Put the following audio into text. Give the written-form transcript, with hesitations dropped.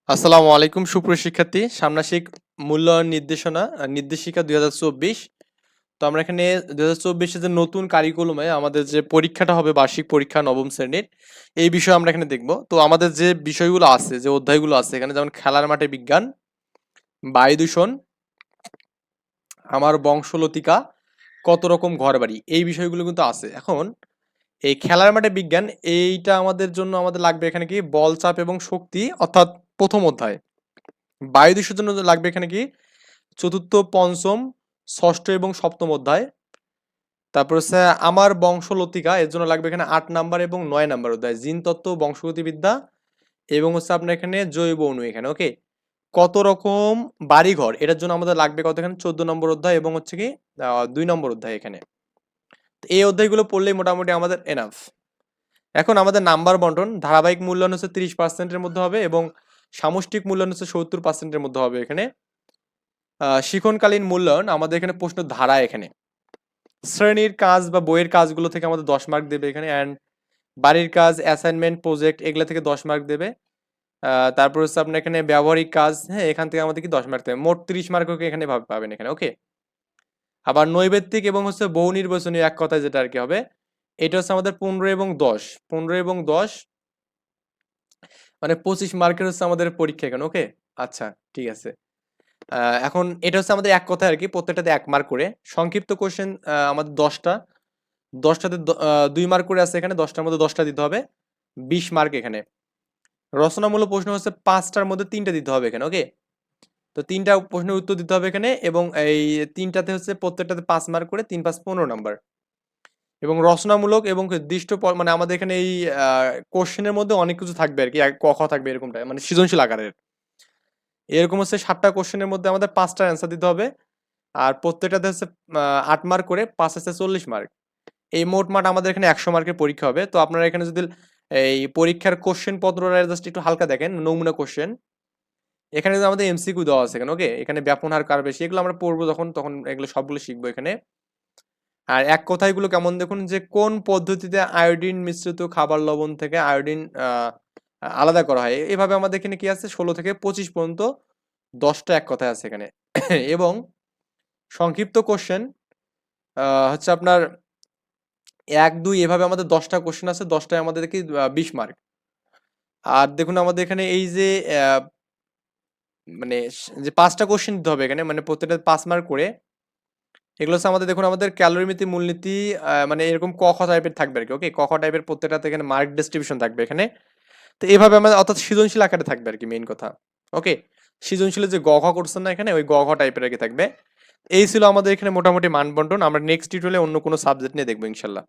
আসসালামু আলাইকুম সুপ্রিয় শিক্ষার্থী, ষান্মাসিক মূল্যায়ন নির্দেশিকা 2024। তো আমরা এখানে 2024 যে নতুন কারিকুলামে আমাদের যে পরীক্ষাটা হবে, বার্ষিক পরীক্ষা নবম শ্রেণীর, এই বিষয়ে আমরা এখানে দেখব। তো আমাদের যে বিষয়গুলো আছে, যে অধ্যায়গুলো আছে এখানে, যেমন খেলার মাঠে বিজ্ঞান, বায়ু দূষণ, আমার বংশলতিকা, কত রকম ঘরবাড়ি, এই বিষয়গুলো কিন্তু আছে। এখন এই খেলার মাঠে বিজ্ঞান, এইটা আমাদের জন্য আমাদের লাগবে এখানে কি বল, চাপ এবং শক্তি, অর্থাৎ প্রথম অধ্যায়। বায়ু দূষণের জন্য লাগবে এখানে কি চতুর্থ, পঞ্চম, ষষ্ঠ এবং সপ্তম অধ্যায়। তারপর হচ্ছে আমার বংশলতিকা, এর জন্য লাগবে এখানে 8 নাম্বার এবং 9 নাম্বার অধ্যায়। জিন তত্ত্ব, বংশগতিবিদ্যা এবং হচ্ছে আপনার এখানে জৈব অণু এখানে। ওকে, কত রকম বাড়িঘর, এটার জন্য আমাদের লাগবে কত এখানে 14 নম্বর অধ্যায় এবং হচ্ছে কি 2 নম্বর অধ্যায় এখানে। তো এই অধ্যায়গুলো পড়লেই মোটামুটি আমাদের এনাফ। এখন আমাদের নাম্বার বন্টন, ধারাবাহিক মূল্যায়ন হচ্ছে 30%-এর মধ্যে হবে এবং সামষ্টিক মূল্যায়ন হচ্ছে 70%-এর মধ্যে হবে এখানে। শিক্ষণকালীন মূল্যায়ন আমাদের এখানে প্রশ্ন ধারা, এখানে শ্রেণীর কাজ বা বইয়ের কাজগুলো থেকে আমাদের 10 মার্ক দেবে এখানে। অ্যান্ড বাড়ির কাজ, অ্যাসাইনমেন্ট, প্রজেক্ট, এগুলো থেকে 10 মার্ক দেবে। তারপর হচ্ছে আপনার এখানে ব্যবহারিক কাজ, হ্যাঁ, এখান থেকে আমাদের কি 10 মার্ক দেবে। মোট 30 মার্ক এখানে পাবেন এখানে। ওকে, আবার নৈবেত্তিক এবং হচ্ছে বহু নির্বাচনী, এক কথায় যেটা আর কি হবে, এটা হচ্ছে আমাদের 15 এবং 10, 15 এবং 10 মানে 25 মার্কের হচ্ছে আমাদের পরীক্ষা এখানে। ওকে, আচ্ছা, ঠিক আছে। এখন এটা হচ্ছে আমাদের এক কথায় আর কি, প্রত্যেকটাতে 1 মার্ক করে। সংক্ষিপ্ত কোশ্চেন আমাদের 10টা, 10টাতে 2 মার্ক করে আছে এখানে, 10টার মধ্যে 10টা দিতে হবে, 20 মার্ক এখানে। রচনামূলক প্রশ্ন হচ্ছে 5টার মধ্যে 3টা দিতে হবে এখানে। ওকে, তো 3টা প্রশ্নের উত্তর দিতে হবে এখানে, এবং এই 3টাতে হচ্ছে প্রত্যেকটাতে 5 মার্ক করে, 3 5 15 নাম্বার। এবং রচনামূলক এবং নির্দিষ্ট মানে আমাদের এখানে এই কোশ্চেনের মধ্যে অনেক কিছু থাকবে আর কি, ক খ থাকবে এরকমটা, মানে সৃজনশীল আকারের। এরকম হচ্ছে 7টা কোশ্চেনের মধ্যে আমাদের 5টার অ্যান্সার দিতে হবে। আর প্রত্যেকটাতে হচ্ছে 8 মার্ক করে, 5 হচ্ছে 40 মার্ক। এই মোট মাঠ আমাদের এখানে 100 মার্কের পরীক্ষা হবে। তো আপনারা এখানে যদি এই পরীক্ষার কোশ্চেন পত্রটা জাস্ট একটু হালকা দেখেন, নমুনা কোশ্চেন, এখানে যে আমাদের এমসিকিউ দেওয়া আছে এখানে। ওকে, এখানে ব্যাপন হার কার বেশি, এগুলো আমরা পড়বো তখন, এগুলো সবগুলো শিখবো এখানে। আর এক কথায় এগুলো কেমন দেখুন, যে কোন পদ্ধতিতে আয়োডিন মিশ্রিত খাবার লবণ থেকে আয়োডিন আলাদা করা হয়। এভাবে আমাদের এখানে কি আছে, 16 থেকে 25 পর্যন্ত 10টা এক কথায় আছে এখানে। এবং সংক্ষিপ্ত কোশ্চেন হচ্ছে আপনার 1 2 এভাবে আমাদের 10টা কোশ্চেন আছে, 10টায় আমাদের কি 20 মার্ক। আর দেখুন আমাদের এখানে এই যে মানে যে 5টা কোশ্চেন দিতে হবে এখানে, মানে প্রত্যেকটা 5 মার্ক করে। এগুলো হচ্ছে আমাদের, দেখুন আমাদের ক্যালোরিমিতি, মূলনীতি, মানে এরকম ক খ টাইপের থাকবে আর কি। ওকে, ক খ টাইপের প্রত্যেকটাতে এখানে মার্ক ডিস্ট্রিবিউশন থাকবে এখানে। তো এভাবে আমাদের, অর্থাৎ সৃজনশীল আকারে থাকবে আর কি, মেইন কথা। ওকে, সৃজনশীলের যে গ খ করছেন না এখানে, ওই গ খ টাইপের আর কি থাকবে। এই ছিল আমাদের এখানে মোটামুটি মান বন্টন। আমরা নেক্সট টিউটোরিয়ালে অন্য কোনো সাবজেক্ট নিয়ে দেখবো ইনশাল্লাহ।